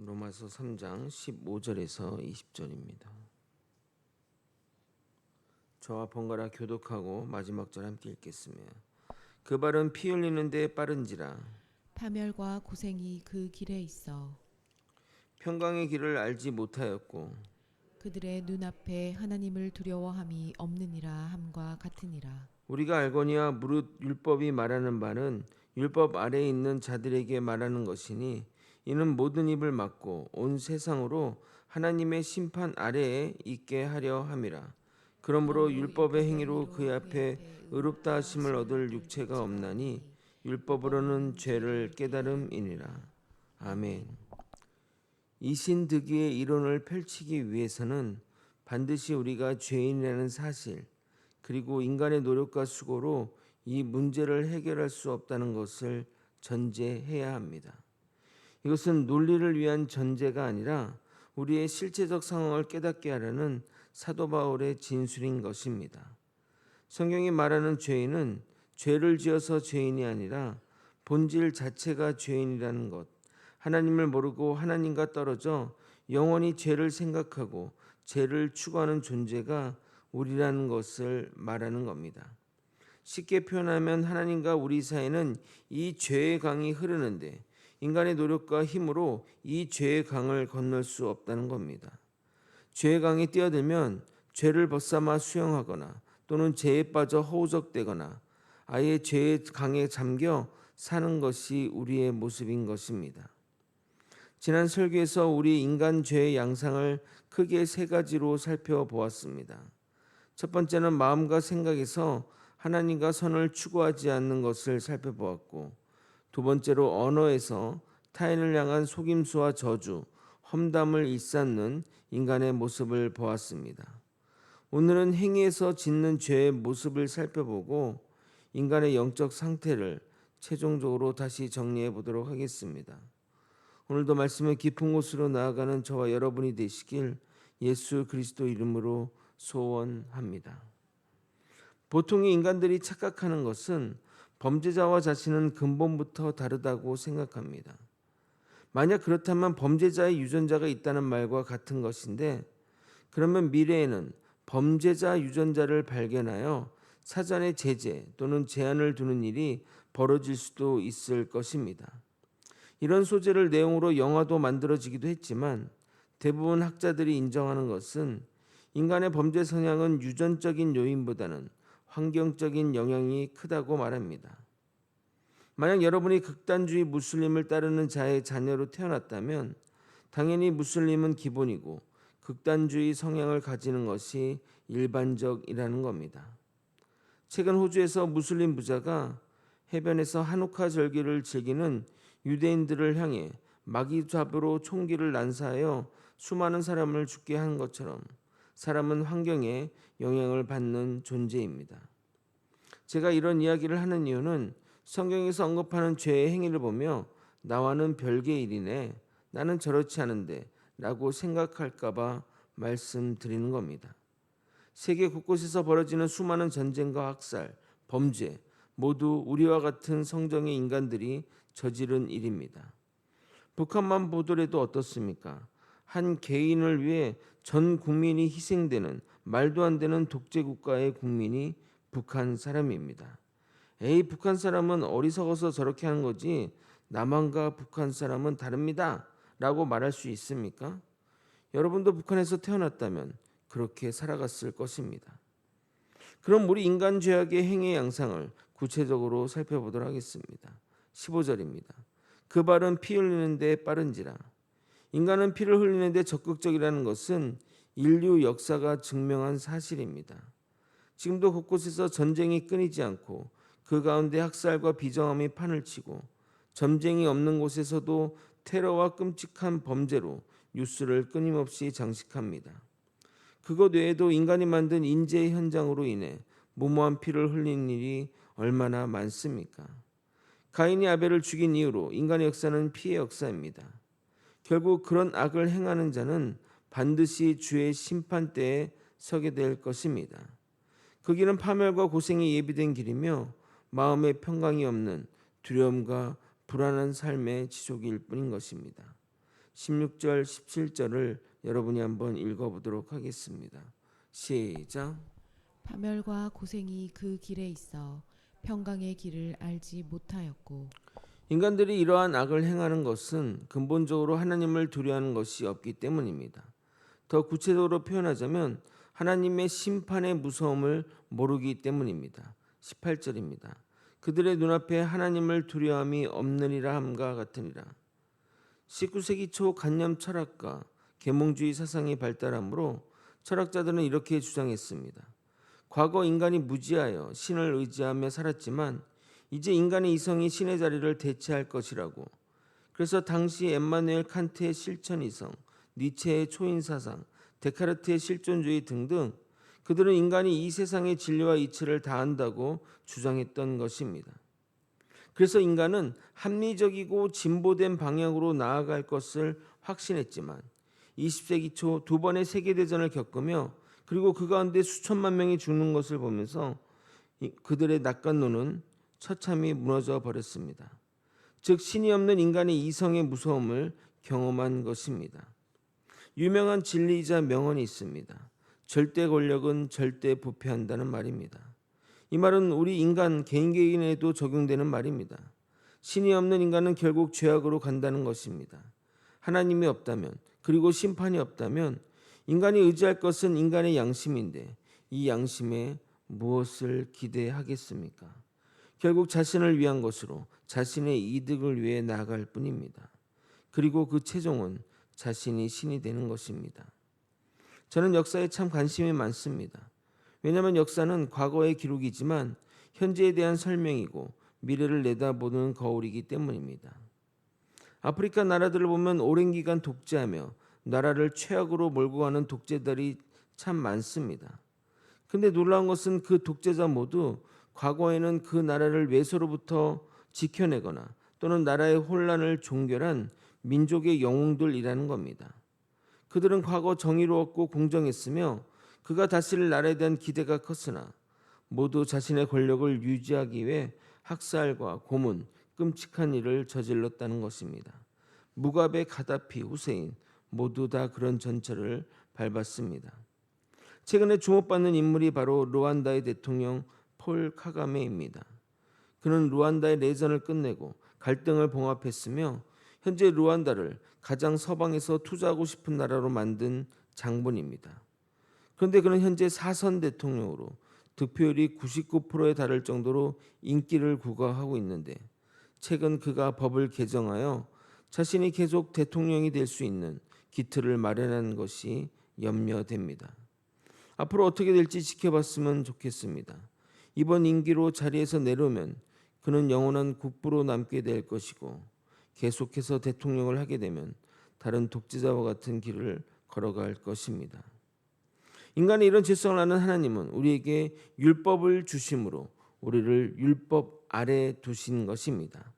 로마서 3장 15절에서 20절입니다. 저와 번갈아 교독하고 마지막 절 함께 읽겠으며 그 발은 피 흘리는 데 빠른지라 파멸과 고생이 그 길에 있어 평강의 길을 알지 못하였고 그들의 눈앞에 하나님을 두려워함이 없느니라 함과 같으니라. 우리가 알거니와 무릇 율법이 말하는 바는 율법 아래에 있는 자들에게 말하는 것이니 이는 모든 입을 막고 온 세상으로 하나님의 심판 아래에 있게 하려 함이라. 그러므로 율법의 행위로 그의 앞에 의롭다 하심을 얻을 육체가 없나니 율법으로는 죄를 깨달음이니라. 아멘. 이신득이의 이론을 펼치기 위해서는 반드시 우리가 죄인이라는 사실 그리고 인간의 노력과 수고로 이 문제를 해결할 수 없다는 것을 전제해야 합니다. 이것은 논리를 위한 전제가 아니라 우리의 실체적 상황을 깨닫게 하려는 사도 바울의 진술인 것입니다. 성경이 말하는 죄인은 죄를 지어서 죄인이 아니라 본질 자체가 죄인이라는 것, 하나님을 모르고 하나님과 떨어져 영원히 죄를 생각하고 죄를 추구하는 존재가 우리라는 것을 말하는 겁니다. 쉽게 표현하면 하나님과 우리 사이에는 이 죄의 강이 흐르는데 인간의 노력과 힘으로 이 죄의 강을 건널 수 없다는 겁니다. 죄의 강에 뛰어들면 죄를 벗삼아 수영하거나 또는 죄에 빠져 허우적대거나 아예 죄의 강에 잠겨 사는 것이 우리의 모습인 것입니다. 지난 설교에서 우리 인간 죄의 양상을 크게 세 가지로 살펴보았습니다. 첫 번째는 마음과 생각에서 하나님과 선을 추구하지 않는 것을 살펴보았고, 두 번째로 언어에서 타인을 향한 속임수와 저주, 험담을 일삼는 인간의 모습을 보았습니다. 오늘은 행위에서 짓는 죄의 모습을 살펴보고 인간의 영적 상태를 최종적으로 다시 정리해 보도록 하겠습니다. 오늘도 말씀의 깊은 곳으로 나아가는 저와 여러분이 되시길 예수 그리스도 이름으로 소원합니다. 보통의 인간들이 착각하는 것은 범죄자와 자신은 근본부터 다르다고 생각합니다. 만약 그렇다면 범죄자의 유전자가 있다는 말과 같은 것인데, 그러면 미래에는 범죄자 유전자를 발견하여 사전에 제재 또는 제한을 두는 일이 벌어질 수도 있을 것입니다. 이런 소재를 내용으로 영화도 만들어지기도 했지만 대부분 학자들이 인정하는 것은 인간의 범죄 성향은 유전적인 요인보다는 환경적인 영향이 크다고 말합니다. 만약 여러분이 극단주의 무슬림을 따르는 자의 자녀로 태어났다면 당연히 무슬림은 기본이고 극단주의 성향을 가지는 것이 일반적이라는 겁니다. 최근 호주에서 무슬림 부자가 해변에서 하누카 절기를 즐기는 유대인들을 향해 마귀잡으로 총기를 난사하여 수많은 사람을 죽게 한 것처럼 사람은 환경에 영향을 받는 존재입니다. 제가 이런 이야기를 하는 이유는 성경에서 언급하는 죄의 행위를 보며 나와는 별개의 일이네, 나는 저렇지 않은데 라고 생각할까 봐 말씀드리는 겁니다. 세계 곳곳에서 벌어지는 수많은 전쟁과 학살, 범죄 모두 우리와 같은 성정의 인간들이 저지른 일입니다. 북한만 보더라도 어떻습니까? 한 개인을 위해 전 국민이 희생되는 말도 안 되는 독재 국가의 국민이 북한 사람입니다. 에이, 북한 사람은 어리석어서 저렇게 하는 거지 남한과 북한 사람은 다릅니다 라고 말할 수 있습니까? 여러분도 북한에서 태어났다면 그렇게 살아갔을 것입니다. 그럼 우리 인간 죄악의 행위 양상을 구체적으로 살펴보도록 하겠습니다. 15절입니다. 그 발은 피 흘리는 데 빠른지라. 인간은 피를 흘리는 데 적극적이라는 것은 인류 역사가 증명한 사실입니다. 지금도 곳곳에서 전쟁이 끊이지 않고 그 가운데 학살과 비정함이 판을 치고 전쟁이 없는 곳에서도 테러와 끔찍한 범죄로 뉴스를 끊임없이 장식합니다. 그것 외에도 인간이 만든 인재 현장으로 인해 무모한 피를 흘린 일이 얼마나 많습니까? 가인이 아벨을 죽인 이후로 인간의 역사는 피의 역사입니다. 결국 그런 악을 행하는 자는 반드시 주의 심판대에 서게 될 것입니다. 그 길은 파멸과 고생이 예비된 길이며 마음에 평강이 없는 두려움과 불안한 삶의 지속일 뿐인 것입니다. 16절, 17절을 여러분이 한번 읽어보도록 하겠습니다. 시작. 파멸과 고생이 그 길에 있어 평강의 길을 알지 못하였고 인간들이 이러한 악을 행하는 것은 근본적으로 하나님을 두려워하는 것이 없기 때문입니다. 더 구체적으로 표현하자면 하나님의 심판의 무서움을 모르기 때문입니다. 18절입니다. 그들의 눈앞에 하나님을 두려움이 없느니라 함과 같으니라. 19세기 초 관념 철학과 계몽주의 사상이 발달하므로 철학자들은 이렇게 주장했습니다. 과거 인간이 무지하여 신을 의지하며 살았지만 이제 인간의 이성이 신의 자리를 대체할 것이라고. 그래서 당시 엠마누엘 칸트의 실천 이성, 니체의 초인 사상, 데카르트의 실존주의 등등 그들은 인간이 이 세상의 진리와 이치를 다 안다고 주장했던 것입니다. 그래서 인간은 합리적이고 진보된 방향으로 나아갈 것을 확신했지만 20세기 초 두 번의 세계대전을 겪으며 그리고 그 가운데 수천만 명이 죽는 것을 보면서 그들의 낙관론은 처참히 무너져 버렸습니다. 즉 신이 없는 인간의 이성의 무서움을 경험한 것입니다. 유명한 진리이자 명언이 있습니다. 절대 권력은 절대 부패한다는 말입니다. 이 말은 우리 인간 개인에도 적용되는 말입니다. 신이 없는 인간은 결국 죄악으로 간다는 것입니다. 하나님이 없다면 그리고 심판이 없다면 인간이 의지할 것은 인간의 양심인데 이 양심에 무엇을 기대하겠습니까? 결국 자신을 위한 것으로 자신의 이득을 위해 나아갈 뿐입니다. 그리고 그 최종은 자신이 신이 되는 것입니다. 저는 역사에 참 관심이 많습니다. 왜냐하면 역사는 과거의 기록이지만 현재에 대한 설명이고 미래를 내다보는 거울이기 때문입니다. 아프리카 나라들을 보면 오랜 기간 독재하며 나라를 최악으로 몰고 가는 독재들이 참 많습니다. 근데 놀라운 것은 그 독재자 모두 과거에는 그 나라를 외소로부터 지켜내거나 또는 나라의 혼란을 종결한 민족의 영웅들이라는 겁니다. 그들은 과거 정의로웠고 공정했으며 그가 다스릴 나라에 대한 기대가 컸으나 모두 자신의 권력을 유지하기 위해 학살과 고문, 끔찍한 일을 저질렀다는 것입니다. 무가베, 가다피, 후세인 모두 다 그런 전철을 밟았습니다. 최근에 주목받는 인물이 바로 루안다의 대통령 폴 카가메입니다. 그는 루안다의 내전을 끝내고 갈등을 봉합했으며 현재 루안다를 가장 서방에서 투자하고 싶은 나라로 만든 장본입니다. 그런데 그는 현재 4선 대통령으로 득표율이 99%에 달할 정도로 인기를 구가하고 있는데 최근 그가 법을 개정하여 자신이 계속 대통령이 될 수 있는 기틀을 마련한 것이 염려됩니다. 앞으로 어떻게 될지 지켜봤으면 좋겠습니다. 이번 임기로 자리에서 내려오면 그는 영원한 국부로 남게 될 것이고 계속해서 대통령을 하게 되면 다른 독재자와 같은 길을 걸어갈 것입니다. 인간의 이런 죄성을 아는 하나님은 우리에게 율법을 주심으로 우리를 율법 아래 두신 것입니다.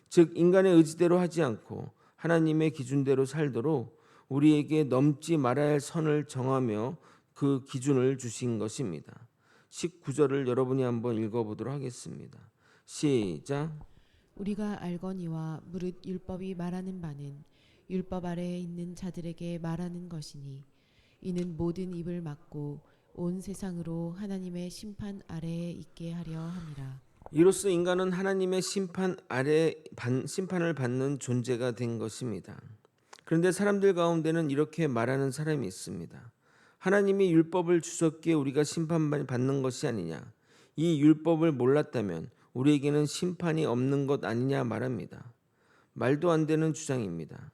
즉 인간의 의지대로 하지 않고 하나님의 기준대로 살도록 우리에게 넘지 말아야 할 선을 정하며 그 기준을 주신 것입니다. 19절을 여러분이 한번 읽어보도록 하겠습니다. 시작. 우리가 알거니와 무릇 율법이 말하는 바는 율법 아래에 있는 자들에게 말하는 것이니 이는 모든 입을 막고 온 세상으로 하나님의 심판 아래에 있게 하려 함이라. 이로써 인간은 하나님의 심판을 받는 존재가 된 것입니다. 그런데 사람들 가운데는 이렇게 말하는 사람이 있습니다. 하나님이 율법을 주셨기에 우리가 심판받는 것이 아니냐. 이 율법을 몰랐다면 우리에게는 심판이 없는 것 아니냐 말합니다. 말도 안 되는 주장입니다.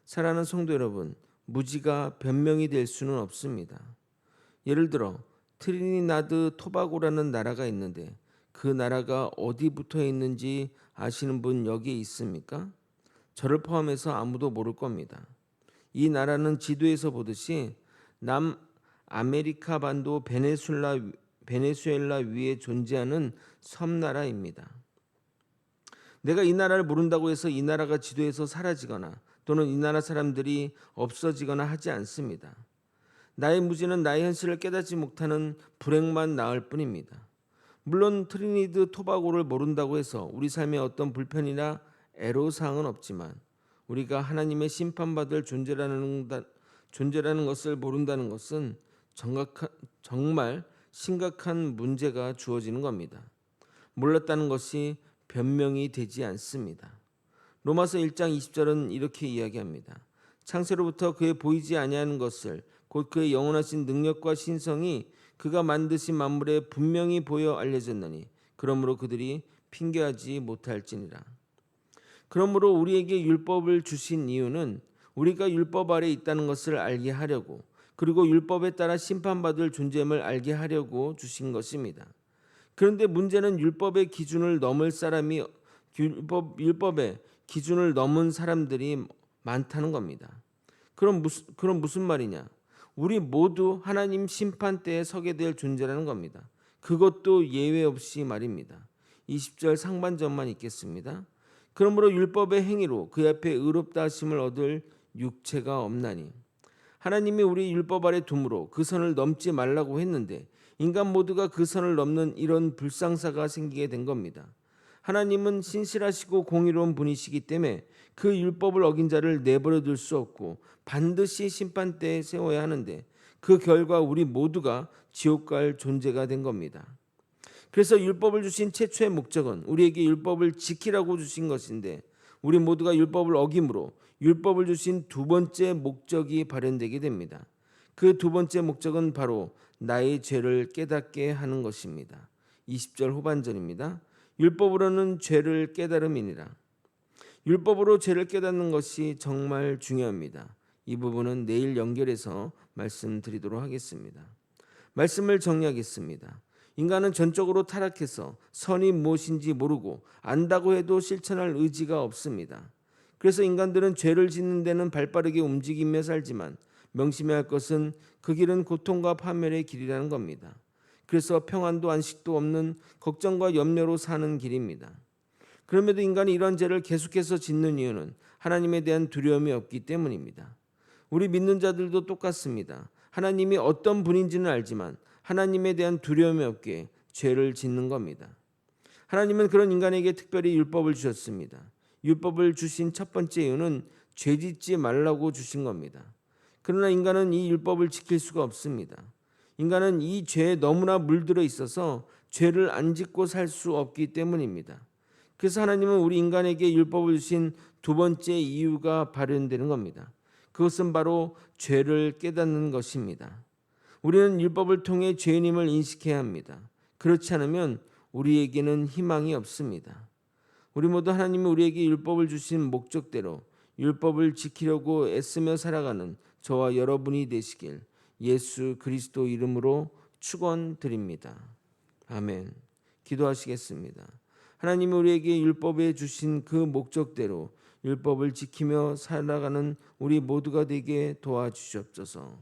사랑하는 성도 여러분, 무지가 변명이 될 수는 없습니다. 예를 들어 트리니다드 토바고라는 나라가 있는데 그 나라가 어디 붙어 있는지 아시는 분 여기 있습니까? 저를 포함해서 아무도 모를 겁니다. 이 나라는 지도에서 보듯이 남아메리카 반도 베네수엘라 위에 존재하는 섬나라입니다. 내가 이 나라를 모른다고 해서 이 나라가 지도에서 사라지거나 또는 이 나라 사람들이 없어지거나 하지 않습니다. 나의 무지는 나의 현실을 깨닫지 못하는 불행만 낳을 뿐입니다. 물론 트리니드 토바고를 모른다고 해서 우리 삶에 어떤 불편이나 애로사항은 없지만 우리가 하나님의 심판받을 존재라는 것을 모른다는 것은 정말 심각한 문제가 주어지는 겁니다. 몰랐다는 것이 변명이 되지 않습니다. 로마서 1장 20절은 이렇게 이야기합니다. 창세로부터 그의 보이지 아니하는 것을 곧 그의 영원하신 능력과 신성이 그가 만드신 만물에 분명히 보여 알려졌느니 그러므로 그들이 핑계하지 못할지니라. 그러므로 우리에게 율법을 주신 이유는 우리가 율법 아래 있다는 것을 알게 하려고, 그리고 율법에 따라 심판받을 존재임을 알게 하려고 주신 것입니다. 그런데 문제는 율법의 기준을 넘을 사람이 율법의 기준을 넘은 사람들이 많다는 겁니다. 그럼 무슨 말이냐? 우리 모두 하나님 심판대에 서게 될 존재라는 겁니다. 그것도 예외 없이 말입니다. 20절 상반절만 읽겠습니다. 그러므로 율법의 행위로 그 앞에 의롭다 하심을 얻을 육체가 없나니. 하나님이 우리 율법 아래 둠으로 그 선을 넘지 말라고 했는데 인간 모두가 그 선을 넘는 이런 불상사가 생기게 된 겁니다. 하나님은 신실하시고 공의로운 분이시기 때문에 그 율법을 어긴 자를 내버려 둘 수 없고 반드시 심판대에 세워야 하는데 그 결과 우리 모두가 지옥 갈 존재가 된 겁니다. 그래서 율법을 주신 최초의 목적은 우리에게 율법을 지키라고 주신 것인데 우리 모두가 율법을 어김으로 율법을 주신 두 번째 목적이 발현되게 됩니다. 그 두 번째 목적은 바로 나의 죄를 깨닫게 하는 것입니다. 20절 후반절입니다. 율법으로는 죄를 깨달음이니라. 율법으로 죄를 깨닫는 것이 정말 중요합니다. 이 부분은 내일 연결해서 말씀드리도록 하겠습니다. 말씀을 정리하겠습니다. 인간은 전적으로 타락해서 선이 무엇인지 모르고 안다고 해도 실천할 의지가 없습니다. 그래서 인간들은 죄를 짓는 데는 발빠르게 움직이며 살지만 명심해야 할 것은 그 길은 고통과 파멸의 길이라는 겁니다. 그래서 평안도 안식도 없는 걱정과 염려로 사는 길입니다. 그럼에도 인간이 이런 죄를 계속해서 짓는 이유는 하나님에 대한 두려움이 없기 때문입니다. 우리 믿는 자들도 똑같습니다. 하나님이 어떤 분인지는 알지만 하나님에 대한 두려움이 없기에 죄를 짓는 겁니다. 하나님은 그런 인간에게 특별히 율법을 주셨습니다. 율법을 주신 첫 번째 이유는 죄 짓지 말라고 주신 겁니다. 그러나 인간은 이 율법을 지킬 수가 없습니다. 인간은 이 죄에 너무나 물들어 있어서 죄를 안 짓고 살 수 없기 때문입니다. 그래서 하나님은 우리 인간에게 율법을 주신 두 번째 이유가 발현되는 겁니다. 그것은 바로 죄를 깨닫는 것입니다. 우리는 율법을 통해 죄인임을 인식해야 합니다. 그렇지 않으면 우리에게는 희망이 없습니다. 우리 모두 하나님이 우리에게 율법을 주신 목적대로 율법을 지키려고 애쓰며 살아가는 저와 여러분이 되시길 예수 그리스도 이름으로 축원드립니다. 아멘. 기도하시겠습니다. 하나님이 우리에게 율법에 주신 그 목적대로 율법을 지키며 살아가는 우리 모두가 되게 도와주시옵소서.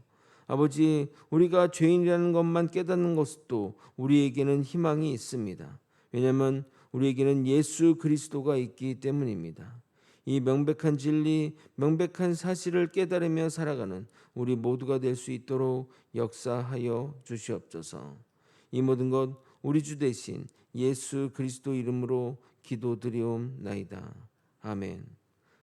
아버지, 우리가 죄인이라는 것만 깨닫는 것도 우리에게는 희망이 있습니다. 왜냐하면 우리에게는 예수 그리스도가 있기 때문입니다. 이 명백한 진리, 명백한 사실을 깨달으며 살아가는 우리 모두가 될 수 있도록 역사하여 주시옵소서. 이 모든 것 우리 주 대신 예수 그리스도 이름으로 기도드리옵나이다. 아멘.